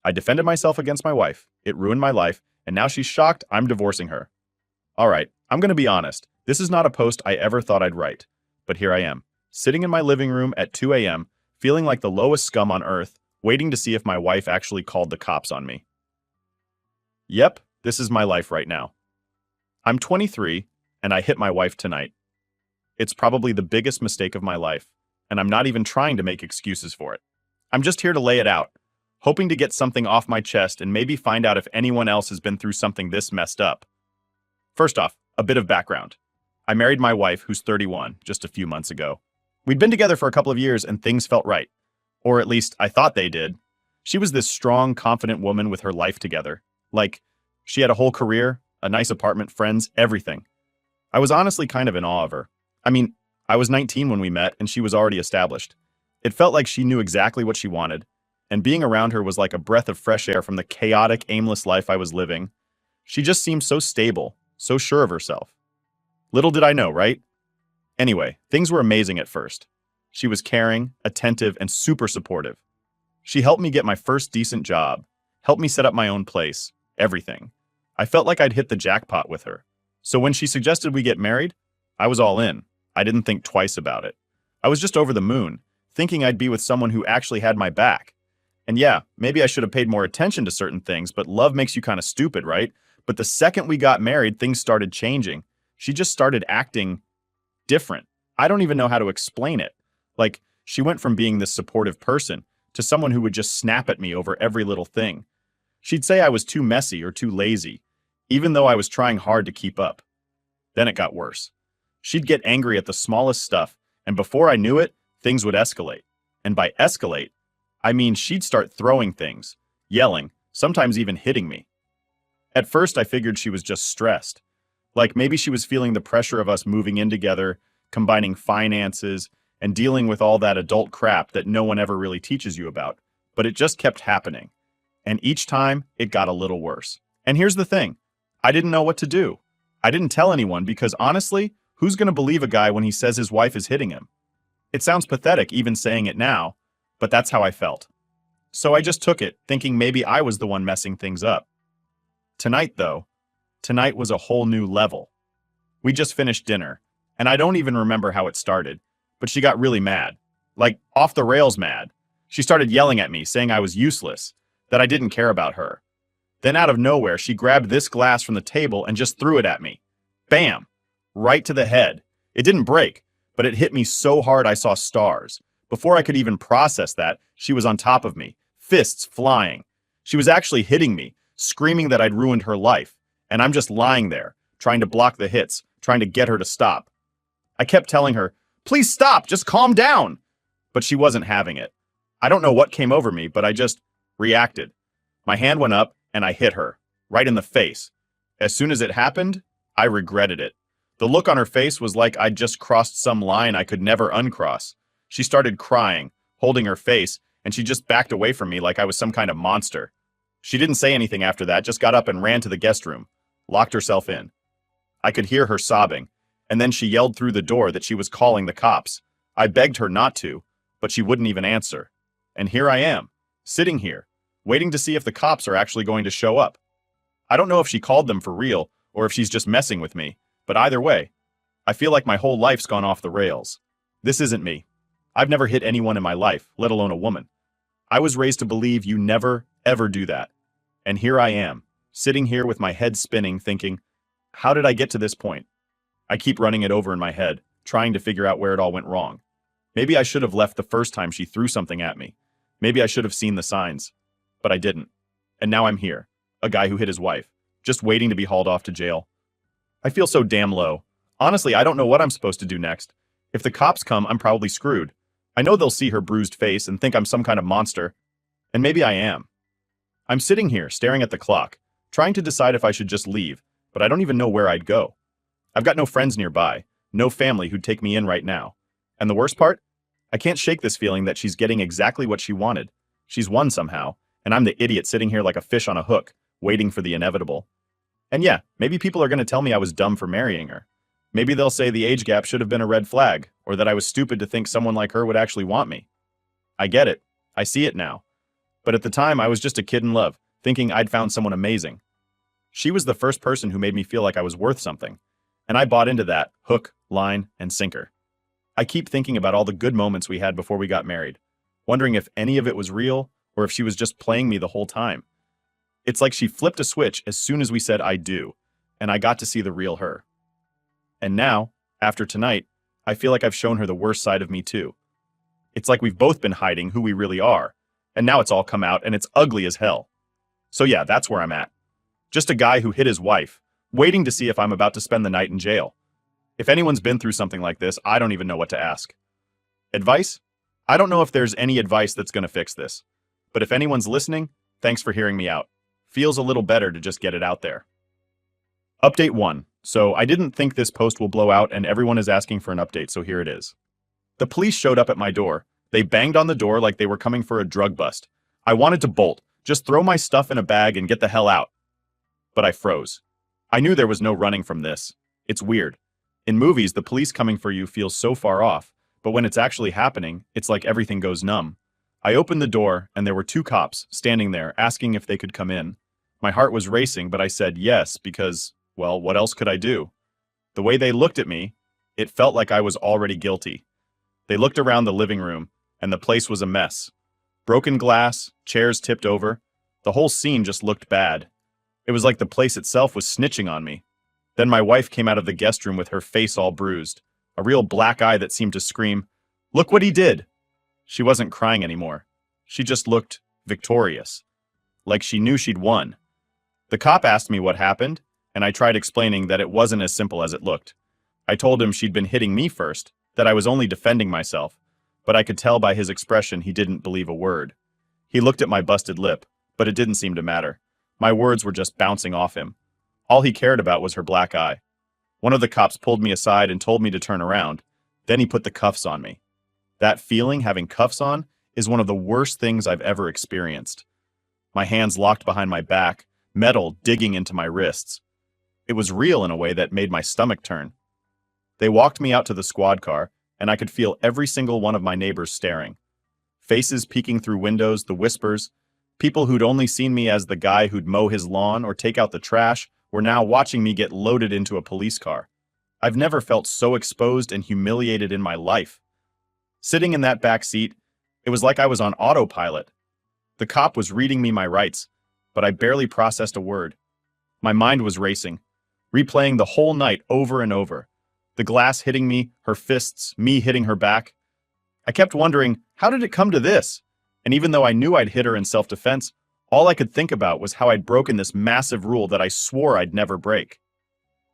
I defended myself against my wife. It ruined my life, and now she's shocked I'm divorcing her. All right, I'm going to be honest. This is not a post I ever thought I'd write. But here I am, sitting in my living room at 2 a.m., feeling like the lowest scum on earth, waiting to see if my wife actually called the cops on me. Yep, this is my life right now. I'm 23, and I hit my wife tonight. It's probably the biggest mistake of my life, and I'm not even trying to make excuses for it. I'm just here to lay it out, hoping to get something off my chest and maybe find out if anyone else has been through something this messed up. First off, a bit of background. I married my wife, who's 31, just a few months ago. We'd been together for a couple of years and things felt right. Or at least I thought they did. She was this strong, confident woman with her life together. Like, she had a whole career, a nice apartment, friends, everything. I was honestly kind of in awe of her. I mean, I was 19 when we met and she was already established. It felt like she knew exactly what she wanted, and being around her was like a breath of fresh air from the chaotic, aimless life I was living. She just seemed so stable, so sure of herself. Little did I know, right? Anyway, things were amazing at first. She was caring, attentive, and super supportive. She helped me get my first decent job, helped me set up my own place, everything. I felt like I'd hit the jackpot with her. So when she suggested we get married, I was all in. I didn't think twice about it. I was just over the moon, thinking I'd be with someone who actually had my back. And yeah, maybe I should have paid more attention to certain things, but love makes you kind of stupid, right? But the second we got married, things started changing. She just started acting different. I don't even know how to explain it. Like, she went from being this supportive person to someone who would just snap at me over every little thing. She'd say I was too messy or too lazy, even though I was trying hard to keep up. Then it got worse. She'd get angry at the smallest stuff, and before I knew it, things would escalate. And by escalate, I mean she'd start throwing things, yelling, sometimes even hitting me. At first, I figured she was just stressed. Like maybe she was feeling the pressure of us moving in together, combining finances, and dealing with all that adult crap that no one ever really teaches you about. But it just kept happening. And each time, it got a little worse. And here's the thing. I didn't know what to do. I didn't tell anyone because honestly, who's going to believe a guy when he says his wife is hitting him? It sounds pathetic even saying it now, but that's how I felt. So I just took it, thinking maybe I was the one messing things up. Tonight, though, tonight was a whole new level. We just finished dinner, and I don't even remember how it started, but she got really mad. Like, off the rails mad. She started yelling at me, saying I was useless, that I didn't care about her. Then out of nowhere, she grabbed this glass from the table and just threw it at me. Bam! Right to the head. It didn't break, but it hit me so hard I saw stars. Before I could even process that, she was on top of me, fists flying. She was actually hitting me, screaming that I'd ruined her life, and I'm just lying there, trying to block the hits, trying to get her to stop. I kept telling her, "Please stop, just calm down." But she wasn't having it. I don't know what came over me, but I just reacted. My hand went up, and I hit her, right in the face. As soon as it happened, I regretted it. The look on her face was like I'd just crossed some line I could never uncross. She started crying, holding her face, and she just backed away from me like I was some kind of monster. She didn't say anything after that, just got up and ran to the guest room, locked herself in. I could hear her sobbing, and then she yelled through the door that she was calling the cops. I begged her not to, but she wouldn't even answer. And here I am, sitting here, waiting to see if the cops are actually going to show up. I don't know if she called them for real, or if she's just messing with me, but either way, I feel like my whole life's gone off the rails. This isn't me. I've never hit anyone in my life, let alone a woman. I was raised to believe you never, ever do that. And here I am, sitting here with my head spinning, thinking, how did I get to this point? I keep running it over in my head, trying to figure out where it all went wrong. Maybe I should have left the first time she threw something at me. Maybe I should have seen the signs. But I didn't. And now I'm here, a guy who hit his wife, just waiting to be hauled off to jail. I feel so damn low. Honestly, I don't know what I'm supposed to do next. If the cops come, I'm probably screwed. I know they'll see her bruised face and think I'm some kind of monster. And maybe I am. I'm sitting here, staring at the clock, trying to decide if I should just leave, but I don't even know where I'd go. I've got no friends nearby, no family who'd take me in right now. And the worst part? I can't shake this feeling that she's getting exactly what she wanted. She's won somehow, and I'm the idiot sitting here like a fish on a hook, waiting for the inevitable. And yeah, maybe people are going to tell me I was dumb for marrying her. Maybe they'll say the age gap should have been a red flag, or that I was stupid to think someone like her would actually want me. I get it. I see it now. But at the time, I was just a kid in love, thinking I'd found someone amazing. She was the first person who made me feel like I was worth something. And I bought into that, hook, line, and sinker. I keep thinking about all the good moments we had before we got married, wondering if any of it was real or if she was just playing me the whole time. It's like she flipped a switch as soon as we said I do, and I got to see the real her. And now, after tonight, I feel like I've shown her the worst side of me too. It's like we've both been hiding who we really are, and now it's all come out and it's ugly as hell. So yeah, that's where I'm at. Just a guy who hit his wife, waiting to see if I'm about to spend the night in jail. If anyone's been through something like this, I don't even know what to ask. Advice? I don't know if there's any advice that's going to fix this. But if anyone's listening, thanks for hearing me out. Feels a little better to just get it out there. Update 1. So I didn't think this post will blow out and everyone is asking for an update, so here it is. The police showed up at my door. They banged on the door like they were coming for a drug bust. I wanted to bolt, just throw my stuff in a bag and get the hell out. But I froze. I knew there was no running from this. It's weird. In movies, the police coming for you feels so far off, but when it's actually happening, it's like everything goes numb. I opened the door, and there were 2 cops standing there asking if they could come in. My heart was racing, but I said yes because, well, what else could I do? The way they looked at me, it felt like I was already guilty. They looked around the living room, and the place was a mess. Broken glass, chairs tipped over. The whole scene just looked bad. It was like the place itself was snitching on me. Then my wife came out of the guest room with her face all bruised, a real black eye that seemed to scream, "Look what he did!" She wasn't crying anymore. She just looked victorious, like she knew she'd won. The cop asked me what happened, and I tried explaining that it wasn't as simple as it looked. I told him she'd been hitting me first, that I was only defending myself, but I could tell by his expression he didn't believe a word. He looked at my busted lip, but it didn't seem to matter. My words were just bouncing off him. All he cared about was her black eye. One of the cops pulled me aside and told me to turn around. Then he put the cuffs on me. That feeling, having cuffs on, is one of the worst things I've ever experienced. My hands locked behind my back, metal digging into my wrists. It was real in a way that made my stomach turn. They walked me out to the squad car, and I could feel every single one of my neighbors staring. Faces peeking through windows, the whispers. People who'd only seen me as the guy who'd mow his lawn or take out the trash were now watching me get loaded into a police car. I've never felt so exposed and humiliated in my life. Sitting in that back seat, it was like I was on autopilot. The cop was reading me my rights, but I barely processed a word. My mind was racing, replaying the whole night over and over. The glass hitting me, her fists, me hitting her back. I kept wondering, how did it come to this? And even though I knew I'd hit her in self-defense, all I could think about was how I'd broken this massive rule that I swore I'd never break.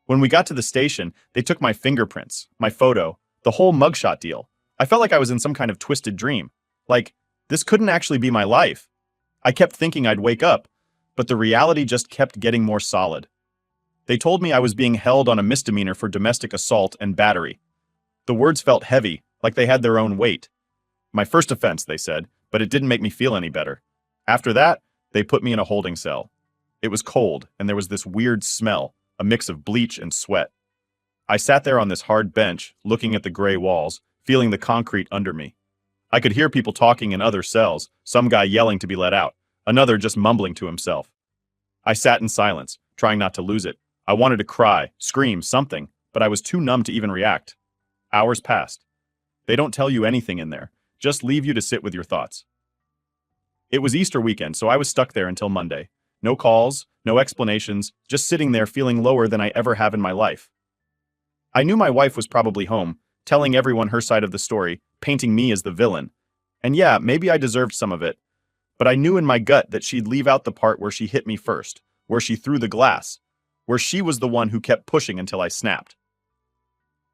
When we got to the station, they took my fingerprints, my photo, the whole mugshot deal. I felt like I was in some kind of twisted dream. Like, this couldn't actually be my life. I kept thinking I'd wake up, but the reality just kept getting more solid. They told me I was being held on a misdemeanor for domestic assault and battery. The words felt heavy, like they had their own weight. My first offense, they said, but it didn't make me feel any better. After that, they put me in a holding cell. It was cold, and there was this weird smell, a mix of bleach and sweat. I sat there on this hard bench, looking at the gray walls, feeling the concrete under me. I could hear people talking in other cells, some guy yelling to be let out, another just mumbling to himself. I sat in silence, trying not to lose it. I wanted to cry, scream, something, but I was too numb to even react. Hours passed. They don't tell you anything in there, just leave you to sit with your thoughts. It was Easter weekend, so I was stuck there until Monday. No calls, no explanations, just sitting there feeling lower than I ever have in my life. I knew my wife was probably home, telling everyone her side of the story, painting me as the villain. And yeah, maybe I deserved some of it. But I knew in my gut that she'd leave out the part where she hit me first, where she threw the glass, where she was the one who kept pushing until I snapped.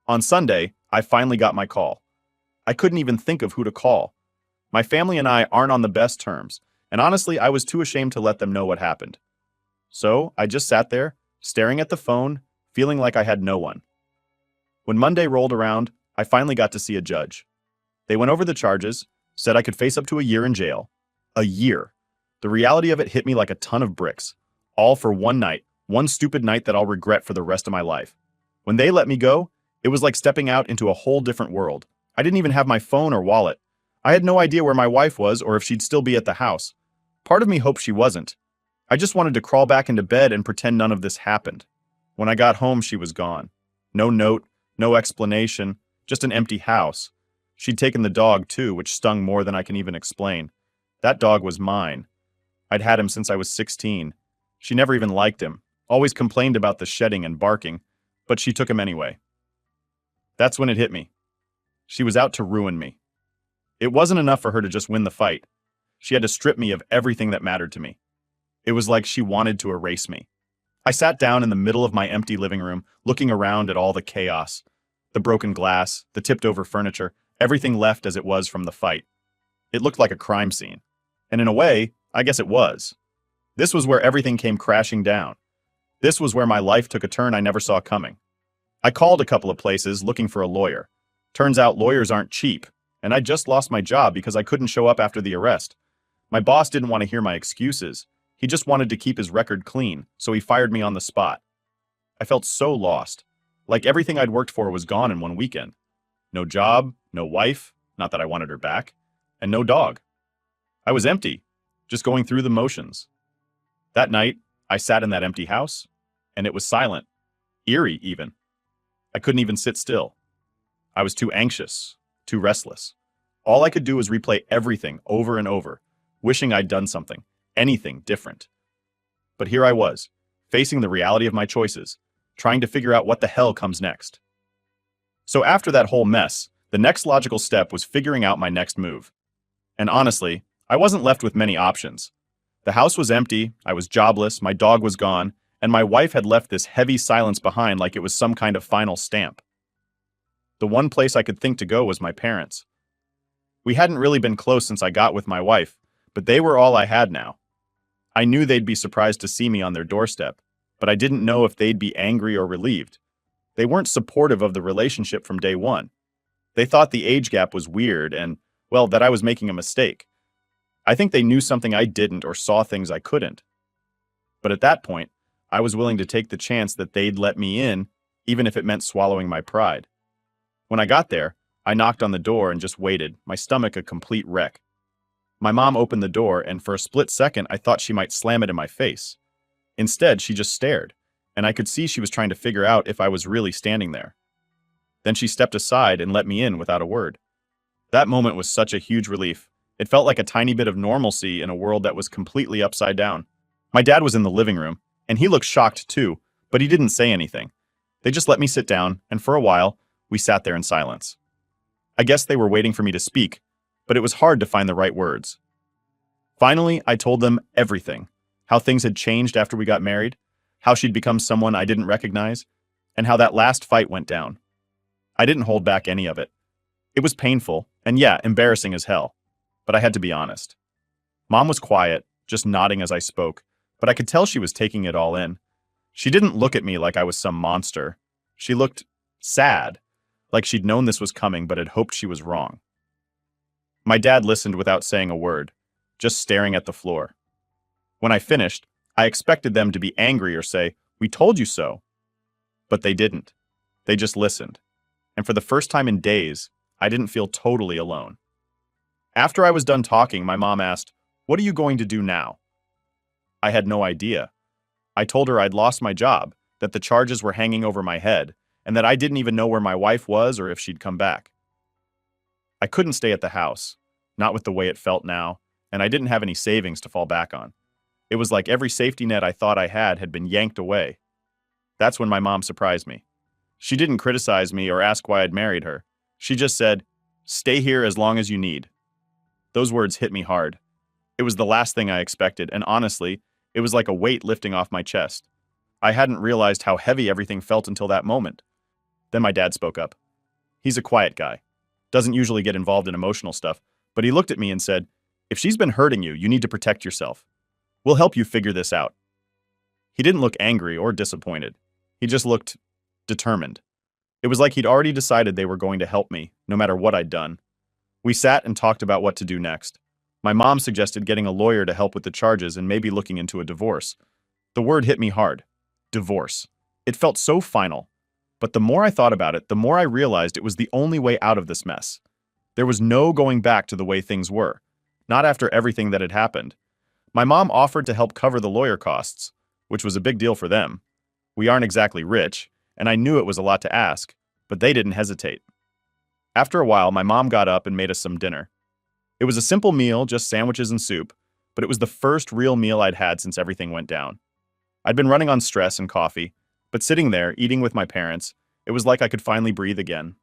On Sunday, I finally got my call. I couldn't even think of who to call. My family and I aren't on the best terms, and honestly, I was too ashamed to let them know what happened. So I just sat there, staring at the phone, feeling like I had no one. When Monday rolled around, I finally got to see a judge. They went over the charges, said I could face up to a year in jail. A year. The reality of it hit me like a ton of bricks. All for one night, one stupid night that I'll regret for the rest of my life. When they let me go, it was like stepping out into a whole different world. I didn't even have my phone or wallet. I had no idea where my wife was or if she'd still be at the house. Part of me hoped she wasn't. I just wanted to crawl back into bed and pretend none of this happened. When I got home, she was gone. No note, no explanation, just an empty house. She'd taken the dog, too, which stung more than I can even explain. That dog was mine. I'd had him since I was 16. She never even liked him, always complained about the shedding and barking, but she took him anyway. That's when it hit me. She was out to ruin me. It wasn't enough for her to just win the fight. She had to strip me of everything that mattered to me. It was like she wanted to erase me. I sat down in the middle of my empty living room, looking around at all the chaos. The broken glass, the tipped-over furniture, everything left as it was from the fight. It looked like a crime scene. And in a way, I guess it was. This was where everything came crashing down. This was where my life took a turn I never saw coming. I called a couple of places looking for a lawyer. Turns out lawyers aren't cheap, and I just lost my job because I couldn't show up after the arrest. My boss didn't want to hear my excuses. He just wanted to keep his record clean, so he fired me on the spot. I felt so lost, like everything I'd worked for was gone in one weekend. No job, no wife, not that I wanted her back, and no dog. I was empty, just going through the motions. That night, I sat in that empty house, and it was silent, eerie even. I couldn't even sit still. I was too anxious, too restless. All I could do was replay everything over and over, wishing I'd done something, anything different. But here I was, facing the reality of my choices, trying to figure out what the hell comes next. So after that whole mess, the next logical step was figuring out my next move. And honestly, I wasn't left with many options. The house was empty, I was jobless, my dog was gone, and my wife had left this heavy silence behind like it was some kind of final stamp. The one place I could think to go was my parents. We hadn't really been close since I got with my wife, but they were all I had now. I knew they'd be surprised to see me on their doorstep, but I didn't know if they'd be angry or relieved. They weren't supportive of the relationship from day one. They thought the age gap was weird and, well, that I was making a mistake. I think they knew something I didn't or saw things I couldn't. But at that point, I was willing to take the chance that they'd let me in, even if it meant swallowing my pride. When I got there, I knocked on the door and just waited, my stomach a complete wreck. My mom opened the door, and for a split second, I thought she might slam it in my face. Instead, she just stared, and I could see she was trying to figure out if I was really standing there. Then she stepped aside and let me in without a word. That moment was such a huge relief. It felt like a tiny bit of normalcy in a world that was completely upside down. My dad was in the living room, and he looked shocked too, but he didn't say anything. They just let me sit down, and for a while, we sat there in silence. I guess they were waiting for me to speak, but it was hard to find the right words. Finally, I told them everything. How things had changed after we got married, how she'd become someone I didn't recognize, and how that last fight went down. I didn't hold back any of it. It was painful, and yeah, embarrassing as hell. But I had to be honest. Mom was quiet, just nodding as I spoke, but I could tell she was taking it all in. She didn't look at me like I was some monster. She looked sad, like she'd known this was coming but had hoped she was wrong. My dad listened without saying a word, just staring at the floor. When I finished, I expected them to be angry or say, "We told you so." But they didn't. They just listened. And for the first time in days, I didn't feel totally alone. After I was done talking, my mom asked, "What are you going to do now?" I had no idea. I told her I'd lost my job, that the charges were hanging over my head, and that I didn't even know where my wife was or if she'd come back. I couldn't stay at the house, not with the way it felt now, and I didn't have any savings to fall back on. It was like every safety net I thought I had been yanked away. That's when my mom surprised me. She didn't criticize me or ask why I'd married her. She just said, "Stay here as long as you need." Those words hit me hard. It was the last thing I expected, and honestly, it was like a weight lifting off my chest. I hadn't realized how heavy everything felt until that moment. Then my dad spoke up. He's a quiet guy. Doesn't usually get involved in emotional stuff, but he looked at me and said, "If she's been hurting you, you need to protect yourself. We'll help you figure this out." He didn't look angry or disappointed. He just looked determined. It was like he'd already decided they were going to help me, no matter what I'd done. We sat and talked about what to do next. My mom suggested getting a lawyer to help with the charges and maybe looking into a divorce. The word hit me hard. Divorce. It felt so final. But the more I thought about it, the more I realized it was the only way out of this mess. There was no going back to the way things were. Not after everything that had happened. My mom offered to help cover the lawyer costs, which was a big deal for them. We aren't exactly rich, and I knew it was a lot to ask, but they didn't hesitate. After a while, my mom got up and made us some dinner. It was a simple meal, just sandwiches and soup, but it was the first real meal I'd had since everything went down. I'd been running on stress and coffee, but sitting there, eating with my parents, it was like I could finally breathe again.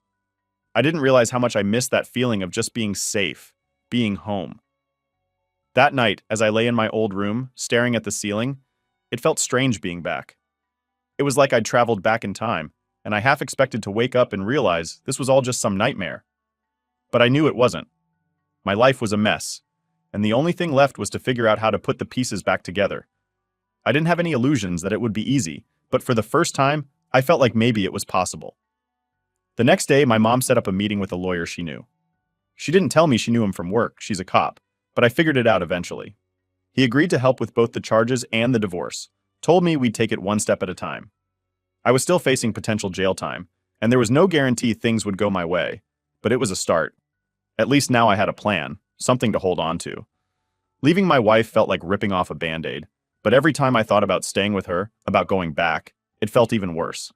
I didn't realize how much I missed that feeling of just being safe, being home. That night, as I lay in my old room, staring at the ceiling, it felt strange being back. It was like I'd traveled back in time, and I half expected to wake up and realize this was all just some nightmare. But I knew it wasn't. My life was a mess, and the only thing left was to figure out how to put the pieces back together. I didn't have any illusions that it would be easy, but for the first time, I felt like maybe it was possible. The next day, my mom set up a meeting with a lawyer she knew. She didn't tell me she knew him from work, she's a cop, but I figured it out eventually. He agreed to help with both the charges and the divorce, told me we'd take it one step at a time. I was still facing potential jail time, and there was no guarantee things would go my way, but it was a start. At least now I had a plan, something to hold on to. Leaving my wife felt like ripping off a Band-Aid, but every time I thought about staying with her, about going back, it felt even worse.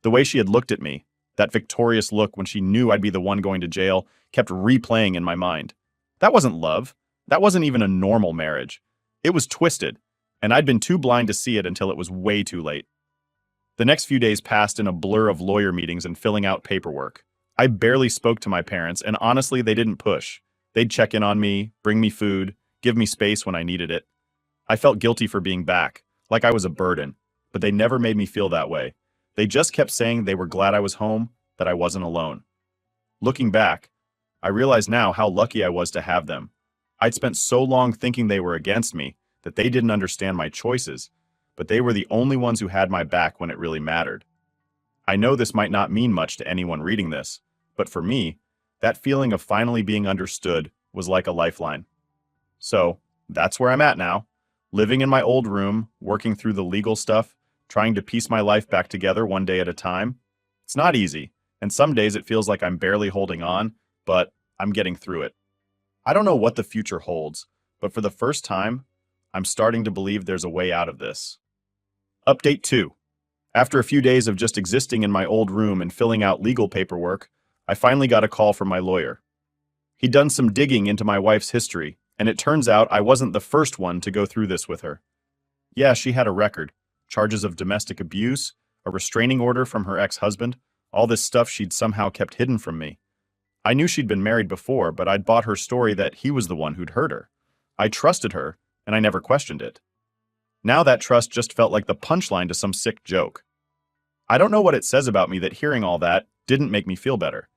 The way she had looked at me, that victorious look when she knew I'd be the one going to jail, kept replaying in my mind. That wasn't love. That wasn't even a normal marriage. It was twisted, and I'd been too blind to see it until it was way too late. The next few days passed in a blur of lawyer meetings and filling out paperwork. I barely spoke to my parents, and honestly, they didn't push. They'd check in on me, bring me food, give me space when I needed it. I felt guilty for being back, like I was a burden, but they never made me feel that way. They just kept saying they were glad I was home, that I wasn't alone. Looking back, I realize now how lucky I was to have them. I'd spent so long thinking they were against me that they didn't understand my choices, but they were the only ones who had my back when it really mattered. I know this might not mean much to anyone reading this, but for me, that feeling of finally being understood was like a lifeline. So, that's where I'm at now, living in my old room, working through the legal stuff, trying to piece my life back together one day at a time. It's not easy, and some days it feels like I'm barely holding on, but I'm getting through it. I don't know what the future holds, but for the first time, I'm starting to believe there's a way out of this. Update 2. After a few days of just existing in my old room and filling out legal paperwork, I finally got a call from my lawyer. He'd done some digging into my wife's history, and it turns out I wasn't the first one to go through this with her. Yeah, she had a record. Charges of domestic abuse, a restraining order from her ex-husband, all this stuff she'd somehow kept hidden from me. I knew she'd been married before, but I'd bought her story that he was the one who'd hurt her. I trusted her, and I never questioned it. Now that trust just felt like the punchline to some sick joke. I don't know what it says about me that hearing all that didn't make me feel better.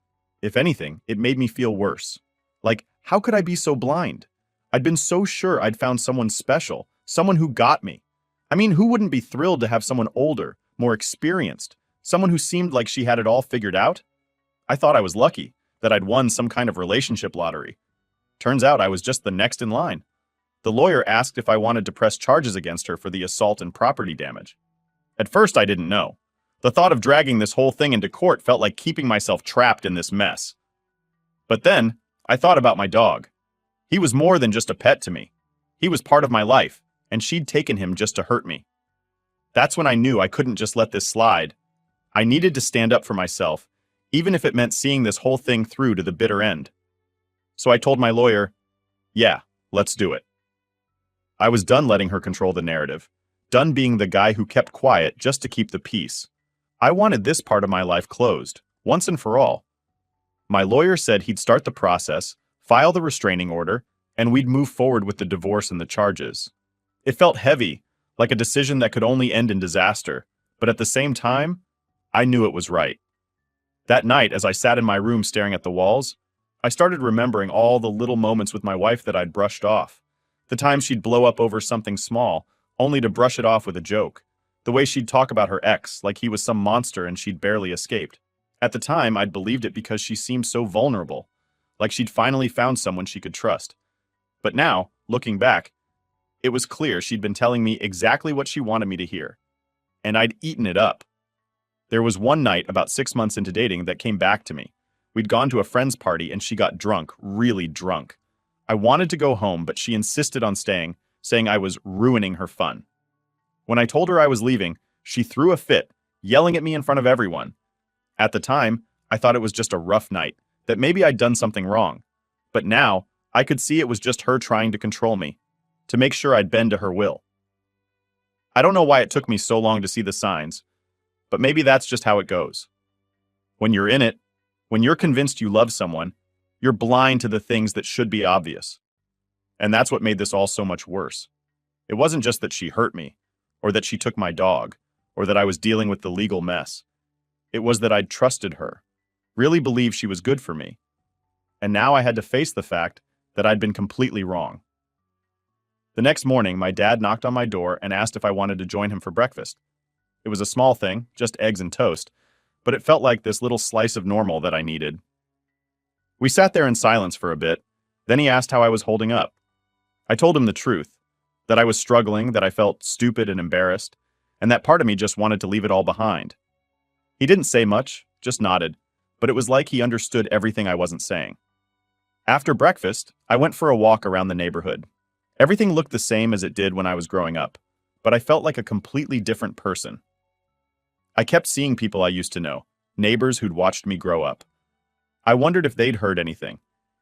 If anything, it made me feel worse. Like, how could I be so blind? I'd been so sure I'd found someone special, someone who got me. I mean, who wouldn't be thrilled to have someone older, more experienced, someone who seemed like she had it all figured out? I thought I was lucky, that I'd won some kind of relationship lottery. Turns out I was just the next in line. The lawyer asked if I wanted to press charges against her for the assault and property damage. At first, I didn't know. The thought of dragging this whole thing into court felt like keeping myself trapped in this mess. But then, I thought about my dog. He was more than just a pet to me. He was part of my life, and she'd taken him just to hurt me. That's when I knew I couldn't just let this slide. I needed to stand up for myself, even if it meant seeing this whole thing through to the bitter end. So I told my lawyer, yeah, let's do it. I was done letting her control the narrative, done being the guy who kept quiet just to keep the peace. I wanted this part of my life closed, once and for all. My lawyer said he'd start the process, file the restraining order, and we'd move forward with the divorce and the charges. It felt heavy, like a decision that could only end in disaster, but at the same time, I knew it was right. That night, as I sat in my room staring at the walls, I started remembering all the little moments with my wife that I'd brushed off. The times she'd blow up over something small, only to brush it off with a joke. The way she'd talk about her ex like he was some monster and she'd barely escaped. At the time, I'd believed it because she seemed so vulnerable, like she'd finally found someone she could trust. But now, looking back, it was clear she'd been telling me exactly what she wanted me to hear. And I'd eaten it up. There was one night about 6 months into dating that came back to me. We'd gone to a friend's party and she got drunk, really drunk. I wanted to go home, but she insisted on staying, saying I was ruining her fun. When I told her I was leaving, she threw a fit, yelling at me in front of everyone. At the time, I thought it was just a rough night, that maybe I'd done something wrong. But now, I could see it was just her trying to control me, to make sure I'd bend to her will. I don't know why it took me so long to see the signs, but maybe that's just how it goes. When you're in it, when you're convinced you love someone, you're blind to the things that should be obvious. And that's what made this all so much worse. It wasn't just that she hurt me, or that she took my dog, or that I was dealing with the legal mess. It was that I'd trusted her, really believed she was good for me. And now I had to face the fact that I'd been completely wrong. The next morning, my dad knocked on my door and asked if I wanted to join him for breakfast. It was a small thing, just eggs and toast, but it felt like this little slice of normal that I needed. We sat there in silence for a bit, then he asked how I was holding up. I told him the truth, that I was struggling, that I felt stupid and embarrassed, and that part of me just wanted to leave it all behind. He didn't say much, just nodded, but it was like he understood everything I wasn't saying. After breakfast, I went for a walk around the neighborhood. Everything looked the same as it did when I was growing up, but I felt like a completely different person. I kept seeing people I used to know, neighbors who'd watched me grow up. I wondered if they'd heard anything,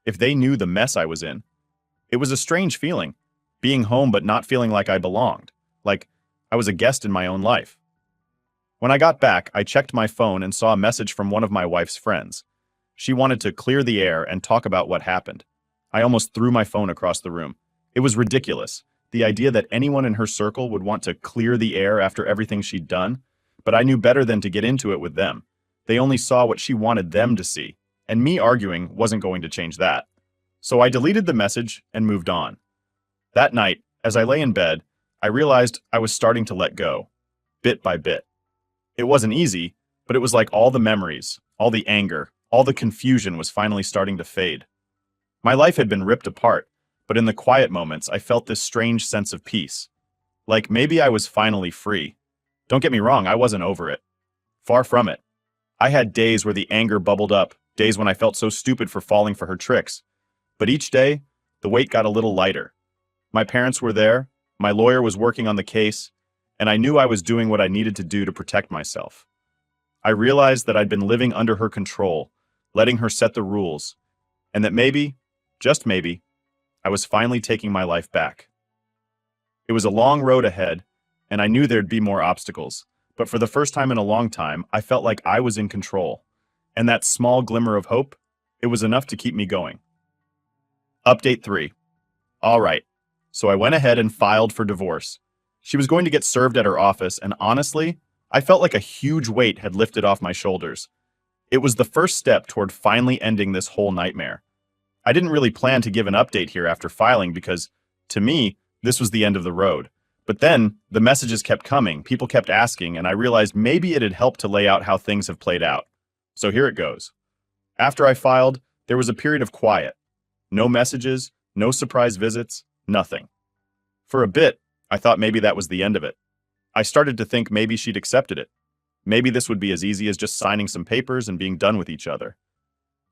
if they knew the mess I was in. It was a strange feeling, being home but not feeling like I belonged, like I was a guest in my own life. When I got back, I checked my phone and saw a message from one of my wife's friends. She wanted to clear the air and talk about what happened. I almost threw my phone across the room. It was ridiculous, the idea that anyone in her circle would want to clear the air after everything she'd done, but I knew better than to get into it with them. They only saw what she wanted them to see, and me arguing wasn't going to change that. So I deleted the message and moved on. That night, as I lay in bed, I realized I was starting to let go, bit by bit. It wasn't easy, but it was like all the memories, all the anger, all the confusion was finally starting to fade. My life had been ripped apart, but in the quiet moments, I felt this strange sense of peace. Like maybe I was finally free. Don't get me wrong, I wasn't over it. Far from it. I had days where the anger bubbled up, days when I felt so stupid for falling for her tricks. But each day, the weight got a little lighter. My parents were there, my lawyer was working on the case, and I knew I was doing what I needed to do to protect myself. I realized that I'd been living under her control, letting her set the rules, and that maybe, just maybe, I was finally taking my life back. It was a long road ahead, and I knew there'd be more obstacles, but for the first time in a long time, I felt like I was in control. And that small glimmer of hope, it was enough to keep me going. Update 3. All right, so I went ahead and filed for divorce. She was going to get served at her office, and honestly, I felt like a huge weight had lifted off my shoulders. It was the first step toward finally ending this whole nightmare. I didn't really plan to give an update here after filing because, to me, this was the end of the road. But then, the messages kept coming, people kept asking, and I realized maybe it had helped to lay out how things have played out. So here it goes. After I filed, there was a period of quiet. No messages, no surprise visits, nothing. For a bit, I thought maybe that was the end of it. I started to think maybe she'd accepted it. Maybe this would be as easy as just signing some papers and being done with each other.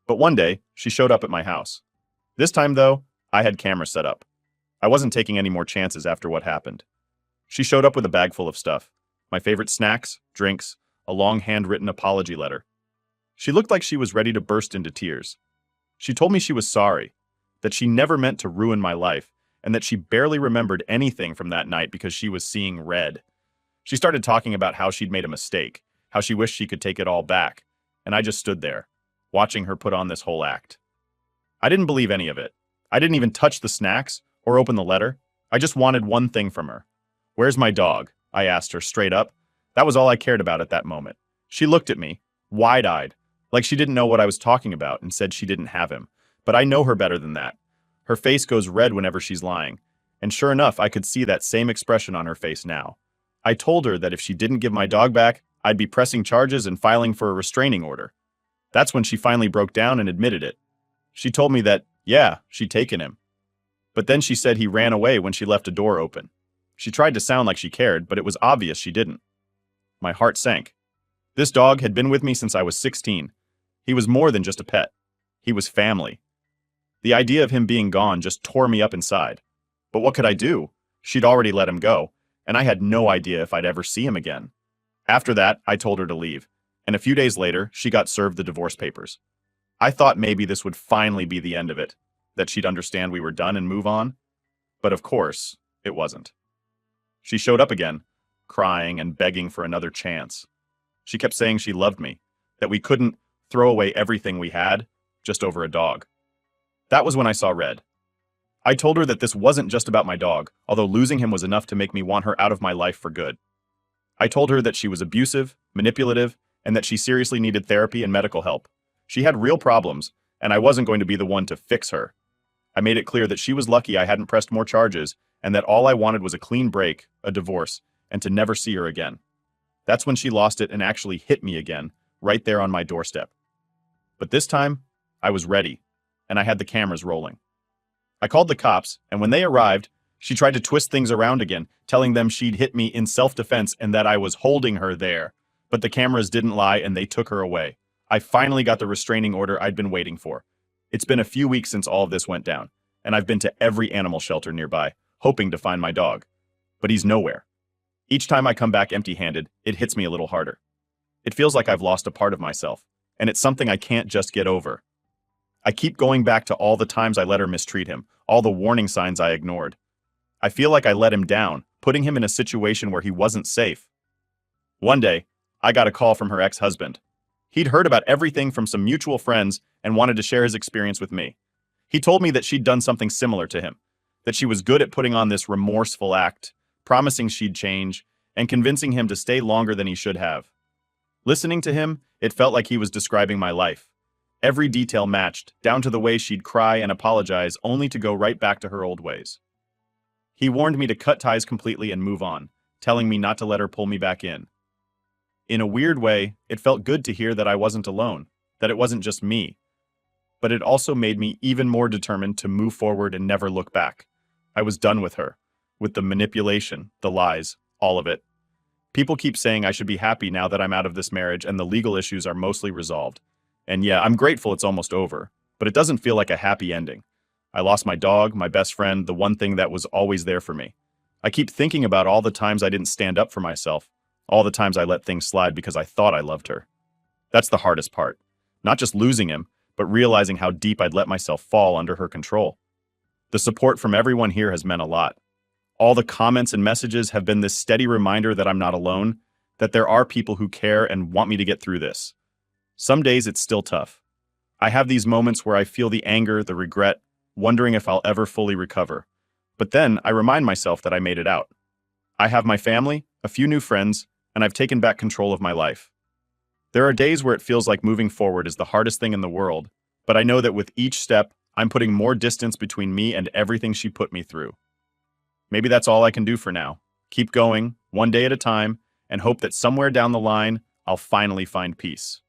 But one day, she showed up at my house. This time, though, I had cameras set up. I wasn't taking any more chances after what happened. She showed up with a bag full of stuff. My favorite snacks, drinks, a long handwritten apology letter. She looked like she was ready to burst into tears. She told me she was sorry, that she never meant to ruin my life, and that she barely remembered anything from that night because she was seeing red. She started talking about how she'd made a mistake, how she wished she could take it all back, and I just stood there, watching her put on this whole act. I didn't believe any of it. I didn't even touch the snacks or open the letter. I just wanted one thing from her. "Where's my dog?" I asked her straight up. That was all I cared about at that moment. She looked at me, wide-eyed, like she didn't know what I was talking about and said she didn't have him. But I know her better than that. Her face goes red whenever she's lying. And sure enough, I could see that same expression on her face now. I told her that if she didn't give my dog back, I'd be pressing charges and filing for a restraining order. That's when she finally broke down and admitted it. She told me that, yeah, she'd taken him. But then she said he ran away when she left a door open. She tried to sound like she cared, but it was obvious she didn't. My heart sank. This dog had been with me since I was 16. He was more than just a pet. He was family. The idea of him being gone just tore me up inside. But what could I do? She'd already let him go, and I had no idea if I'd ever see him again. After that, I told her to leave, and a few days later, she got served the divorce papers. I thought maybe this would finally be the end of it, that she'd understand we were done and move on. But of course, it wasn't. She showed up again, crying and begging for another chance. She kept saying she loved me, that we couldn't throw away everything we had just over a dog. That was when I saw red. I told her that this wasn't just about my dog, although losing him was enough to make me want her out of my life for good. I told her that she was abusive, manipulative, and that she seriously needed therapy and medical help. She had real problems, and I wasn't going to be the one to fix her. I made it clear that she was lucky I hadn't pressed more charges, and that all I wanted was a clean break, a divorce, and to never see her again. That's when she lost it and actually hit me again, right there on my doorstep. But this time, I was ready, and I had the cameras rolling. I called the cops, and when they arrived, she tried to twist things around again, telling them she'd hit me in self-defense and that I was holding her there. But the cameras didn't lie, and they took her away. I finally got the restraining order I'd been waiting for. It's been a few weeks since all of this went down, and I've been to every animal shelter nearby, hoping to find my dog. But he's nowhere. Each time I come back empty-handed, it hits me a little harder. It feels like I've lost a part of myself, and it's something I can't just get over. I keep going back to all the times I let her mistreat him, all the warning signs I ignored. I feel like I let him down, putting him in a situation where he wasn't safe. One day, I got a call from her ex-husband. He'd heard about everything from some mutual friends and wanted to share his experience with me. He told me that she'd done something similar to him, that she was good at putting on this remorseful act, promising she'd change, and convincing him to stay longer than he should have. Listening to him, it felt like he was describing my life. Every detail matched, down to the way she'd cry and apologize only to go right back to her old ways. He warned me to cut ties completely and move on, telling me not to let her pull me back in. In a weird way, it felt good to hear that I wasn't alone, that it wasn't just me. But it also made me even more determined to move forward and never look back. I was done with her, with the manipulation, the lies, all of it. People keep saying I should be happy now that I'm out of this marriage and the legal issues are mostly resolved. And yeah, I'm grateful it's almost over, but it doesn't feel like a happy ending. I lost my dog, my best friend, the one thing that was always there for me. I keep thinking about all the times I didn't stand up for myself, all the times I let things slide because I thought I loved her. That's the hardest part. Not just losing him, but realizing how deep I'd let myself fall under her control. The support from everyone here has meant a lot. All the comments and messages have been this steady reminder that I'm not alone, that there are people who care and want me to get through this. Some days it's still tough. I have these moments where I feel the anger, the regret, wondering if I'll ever fully recover. But then I remind myself that I made it out. I have my family, a few new friends, and I've taken back control of my life. There are days where it feels like moving forward is the hardest thing in the world, but I know that with each step, I'm putting more distance between me and everything she put me through. Maybe that's all I can do for now. Keep going, one day at a time, and hope that somewhere down the line, I'll finally find peace.